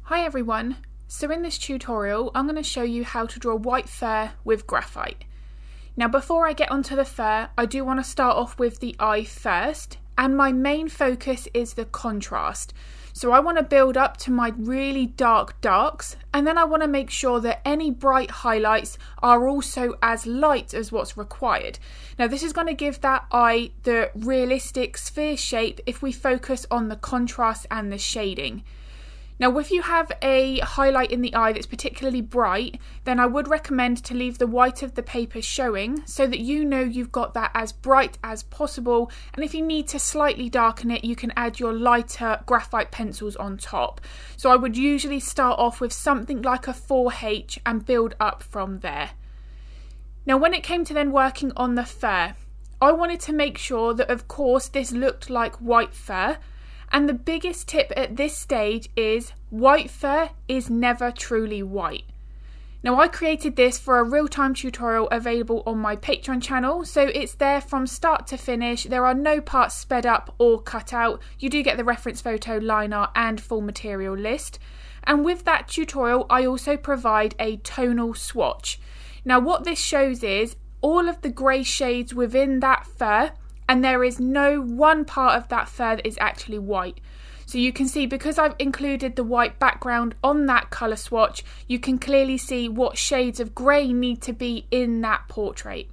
Hi everyone, so in this tutorial I'm going to show you how to draw white fur with graphite. Now before I get onto the fur, I do want to start off with the eye first, and my main focus is the contrast. So I want to build up to my really dark darks, and then I want to make sure that any bright highlights are also as light as what's required. Now this is going to give that eye the realistic sphere shape if we focus on the contrast and the shading. Now if you have a highlight in the eye that's particularly bright, then I would recommend to leave the white of the paper showing so that you know you've got that as bright as possible, and if you need to slightly darken it you can add your lighter graphite pencils on top. So I would usually start off with something like a 4H and build up from there. Now when it came to then working on the fur, I wanted to make sure that of course this looked like white fur. And the biggest tip at this stage is white fur is never truly white. Now I created this for a real-time tutorial available on my Patreon channel, so it's there from start to finish. There are no parts sped up or cut out. You do get the reference photo, line art and full material list. And with that tutorial I also provide a tonal swatch. Now what this shows is all of the grey shades within that fur, and there is no one part of that fur that is actually white. So you can see, because I've included the white background on that colour swatch, you can clearly see what shades of grey need to be in that portrait.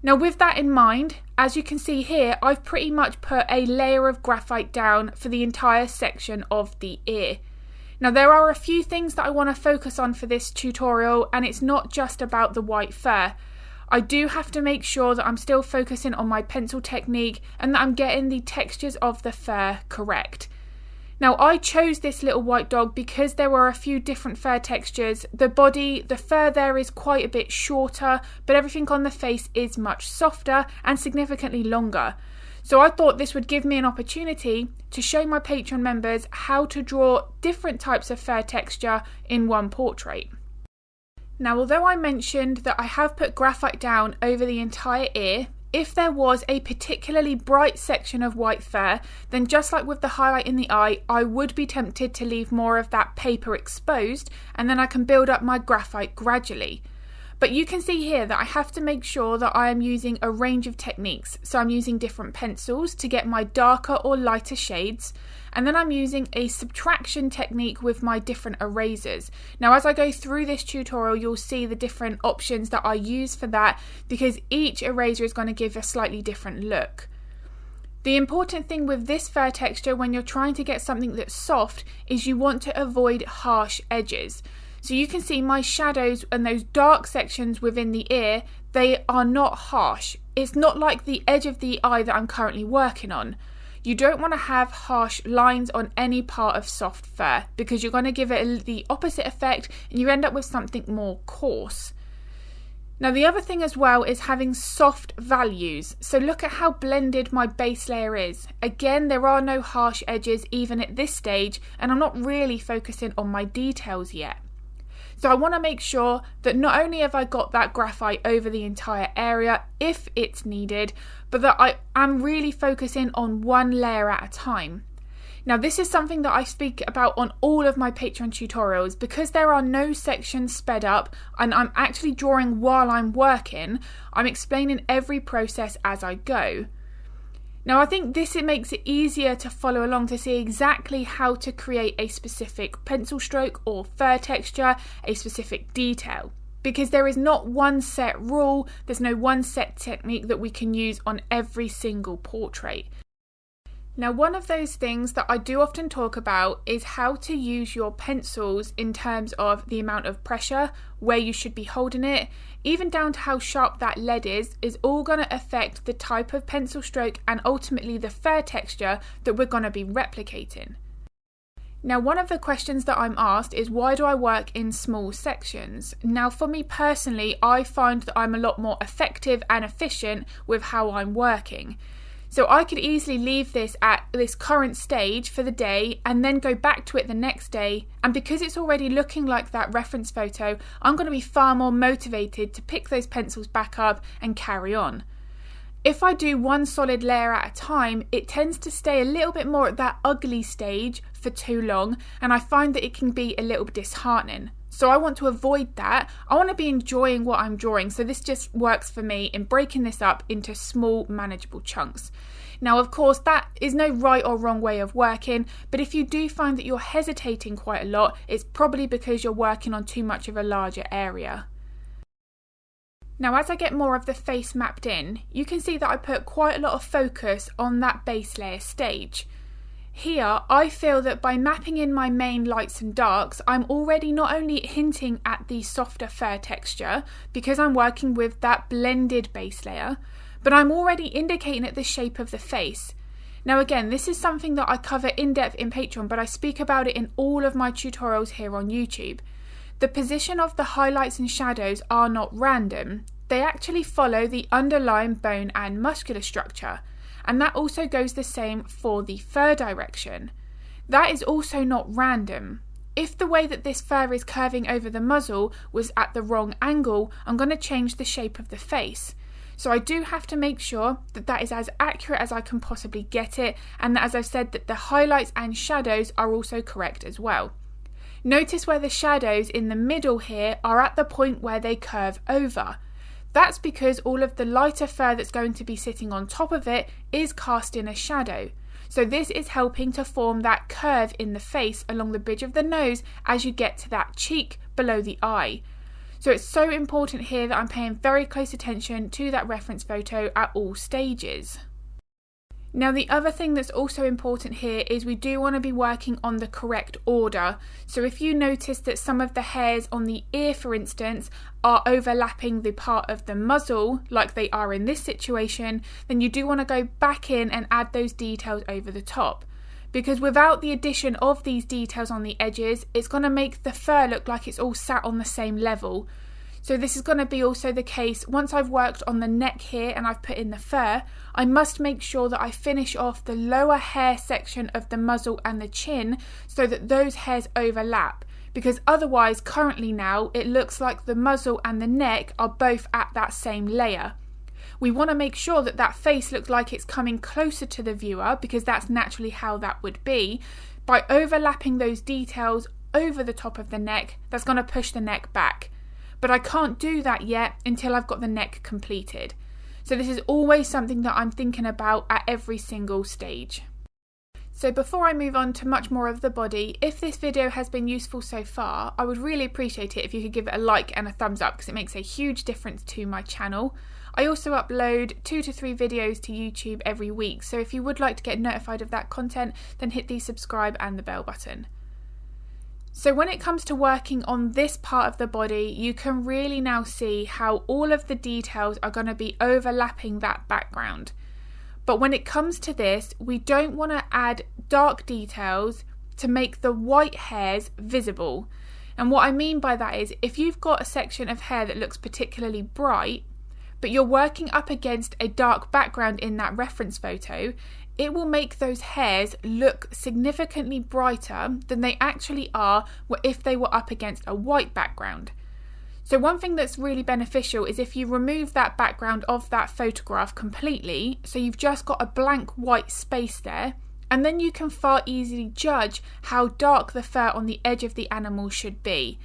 Now with that in mind, as you can see here, I've pretty much put a layer of graphite down for the entire section of the ear. Now there are a few things that I want to focus on for this tutorial, and it's not just about the white fur. I do have to make sure that I'm still focusing on my pencil technique and that I'm getting the textures of the fur correct. Now I chose this little white dog because there were a few different fur textures. The body, the fur there is quite a bit shorter, but everything on the face is much softer and significantly longer. So I thought this would give me an opportunity to show my Patreon members how to draw different types of fur texture in one portrait. Now although I mentioned that I have put graphite down over the entire ear, if there was a particularly bright section of white fur, then just like with the highlight in the eye, I would be tempted to leave more of that paper exposed, and then I can build up my graphite gradually. But you can see here that I have to make sure that I am using a range of techniques. So I'm using different pencils to get my darker or lighter shades, and then I'm using a subtraction technique with my different erasers. Now as I go through this tutorial you'll see the different options that I use for that, because each eraser is going to give a slightly different look. The important thing with this fur texture when you're trying to get something that's soft is you want to avoid harsh edges. So you can see my shadows and those dark sections within the ear, they are not harsh. It's not like the edge of the eye that I'm currently working on. You don't want to have harsh lines on any part of soft fur because you're going to give it the opposite effect and you end up with something more coarse. Now the other thing as well is having soft values. So look at how blended my base layer is. Again, there are no harsh edges even at this stage, and I'm not really focusing on my details yet. So I want to make sure that not only have I got that graphite over the entire area if it's needed, but that I am really focusing on one layer at a time. Now this is something that I speak about on all of my Patreon tutorials. Because there are no sections sped up and I'm actually drawing while I'm working, I'm explaining every process as I go. Now I think it makes it easier to follow along to see exactly how to create a specific pencil stroke or fur texture, a specific detail. Because there is not one set rule, there's no one set technique that we can use on every single portrait. Now one of those things that I do often talk about is how to use your pencils in terms of the amount of pressure, where you should be holding it, even down to how sharp that lead is all going to affect the type of pencil stroke and ultimately the fur texture that we're going to be replicating. Now one of the questions that I'm asked is, why do I work in small sections? Now for me personally, I find that I'm a lot more effective and efficient with how I'm working. So I could easily leave this at this current stage for the day and then go back to it the next day, and because it's already looking like that reference photo, I'm going to be far more motivated to pick those pencils back up and carry on. If I do one solid layer at a time, it tends to stay a little bit more at that ugly stage for too long, and I find that it can be a little disheartening. So I want to avoid that. I want to be enjoying what I'm drawing, so this just works for me in breaking this up into small, manageable chunks. Now, of course, that is no right or wrong way of working, but if you do find that you're hesitating quite a lot, it's probably because you're working on too much of a larger area. Now, as I get more of the face mapped in, you can see that I put quite a lot of focus on that base layer stage. Here, I feel that by mapping in my main lights and darks, I'm already not only hinting at the softer fur texture, because I'm working with that blended base layer, but I'm already indicating at the shape of the face. Now again, this is something that I cover in depth in Patreon, but I speak about it in all of my tutorials here on YouTube. The position of the highlights and shadows are not random. They actually follow the underlying bone and muscular structure, and that also goes the same for the fur direction. That is also not random. If the way that this fur is curving over the muzzle was at the wrong angle, I'm going to change the shape of the face. So I do have to make sure that that is as accurate as I can possibly get it, and that, as I've said, that the highlights and shadows are also correct as well. Notice where the shadows in the middle here are at the point where they curve over. That's because all of the lighter fur that's going to be sitting on top of it is casting a shadow. So this is helping to form that curve in the face along the bridge of the nose as you get to that cheek below the eye. So it's so important here that I'm paying very close attention to that reference photo at all stages. Now, the other thing that's also important here is we do want to be working on the correct order. So if you notice that some of the hairs on the ear, for instance, are overlapping the part of the muzzle, like they are in this situation, then you do want to go back in and add those details over the top. Because without the addition of these details on the edges, it's going to make the fur look like it's all sat on the same level. So this is going to be also the case once I've worked on the neck here and I've put in the fur. I must make sure that I finish off the lower hair section of the muzzle and the chin so that those hairs overlap, because otherwise currently now it looks like the muzzle and the neck are both at that same layer. We want to make sure that that face looks like it's coming closer to the viewer, because that's naturally how that would be. By overlapping those details over the top of the neck, that's going to push the neck back. But I can't do that yet until I've got the neck completed. So this is always something that I'm thinking about at every single stage. So before I move on to much more of the body, if this video has been useful so far, I would really appreciate it if you could give it a like and a thumbs up, because it makes a huge difference to my channel. I also upload 2 to 3 videos to YouTube every week, so if you would like to get notified of that content, then hit the subscribe and the bell button. So when it comes to working on this part of the body, you can really now see how all of the details are going to be overlapping that background. But when it comes to this, we don't want to add dark details to make the white hairs visible. And what I mean by that is, if you've got a section of hair that looks particularly bright, but you're working up against a dark background in that reference photo, it will make those hairs look significantly brighter than they actually are if they were up against a white background. So one thing that's really beneficial is if you remove that background of that photograph completely, so you've just got a blank white space there, and then you can far easily judge how dark the fur on the edge of the animal should be.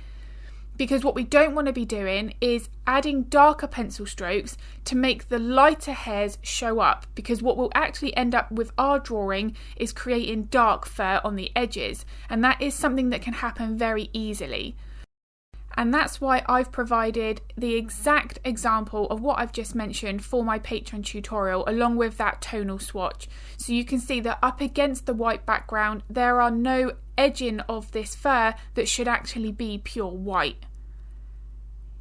Because what we don't want to be doing is adding darker pencil strokes to make the lighter hairs show up, because what we'll actually end up with our drawing is creating dark fur on the edges, and that is something that can happen very easily. And that's why I've provided the exact example of what I've just mentioned for my Patreon tutorial, along with that tonal swatch. So you can see that up against the white background, there are no edging of this fur that should actually be pure white.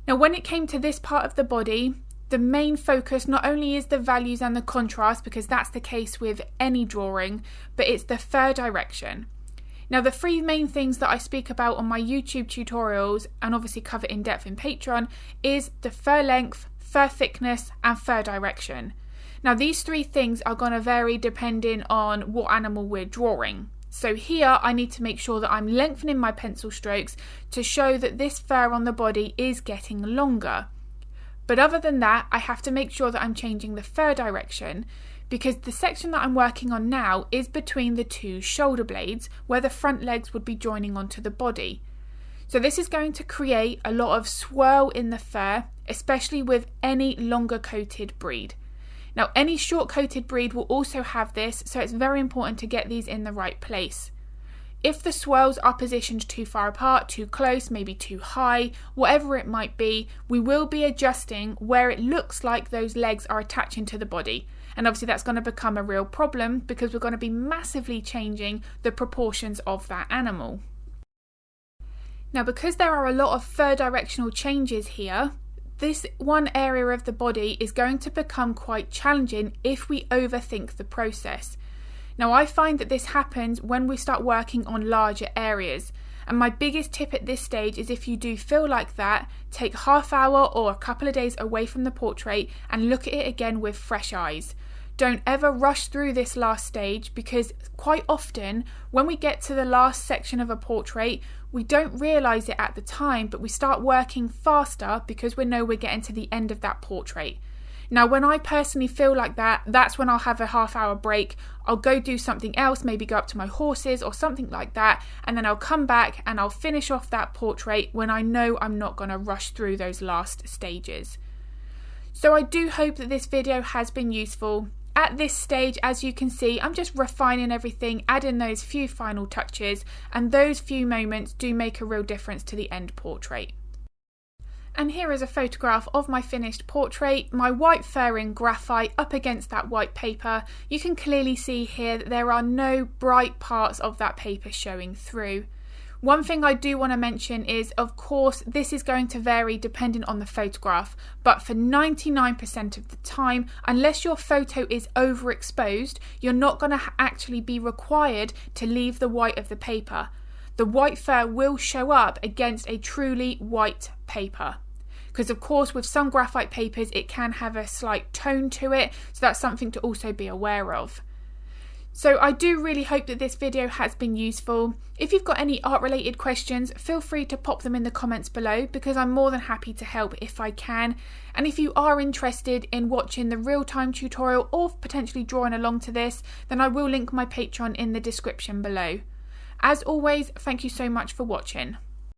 Now, when it came to this part of the body, the main focus not only is the values and the contrast, because that's the case with any drawing, but it's the fur direction. Now, the 3 main things that I speak about on my YouTube tutorials, and obviously cover in depth in Patreon, is the fur length, fur thickness, and fur direction. Now, these 3 things are going to vary depending on what animal we're drawing. So here I need to make sure that I'm lengthening my pencil strokes to show that this fur on the body is getting longer. But other than that, I have to make sure that I'm changing the fur direction, because the section that I'm working on now is between the two shoulder blades where the front legs would be joining onto the body. So this is going to create a lot of swirl in the fur, especially with any longer coated breed. Now, any short coated breed will also have this, so it's very important to get these in the right place. If the swirls are positioned too far apart, too close, maybe too high, whatever it might be, we will be adjusting where it looks like those legs are attaching to the body. And obviously that's going to become a real problem because we're going to be massively changing the proportions of that animal. Now, because there are a lot of fur directional changes here, this one area of the body is going to become quite challenging if we overthink the process. Now, I find that this happens when we start working on larger areas. And my biggest tip at this stage is, if you do feel like that, take half hour or a couple of days away from the portrait and look at it again with fresh eyes. Don't ever rush through this last stage, because quite often when we get to the last section of a portrait, we don't realise it at the time, but we start working faster because we know we're getting to the end of that portrait. Now, when I personally feel like that, that's when I'll have a half-hour break. I'll go do something else, maybe go up to my horses or something like that, and then I'll come back and I'll finish off that portrait when I know I'm not going to rush through those last stages. So I do hope that this video has been useful. At this stage, as you can see, I'm just refining everything, adding those few final touches, and those few moments do make a real difference to the end portrait. And here is a photograph of my finished portrait, my white fur in graphite up against that white paper. You can clearly see here that there are no bright parts of that paper showing through. One thing I do want to mention is, of course, this is going to vary depending on the photograph, but for 99% of the time, unless your photo is overexposed, you're not going to actually be required to leave the white of the paper. The white fur will show up against a truly white paper. Because of course with some graphite papers it can have a slight tone to it, so that's something to also be aware of. So I do really hope that this video has been useful. If you've got any art related questions, feel free to pop them in the comments below, because I'm more than happy to help if I can. And if you are interested in watching the real-time tutorial or potentially drawing along to this, then I will link my Patreon in the description below. As always, thank you so much for watching.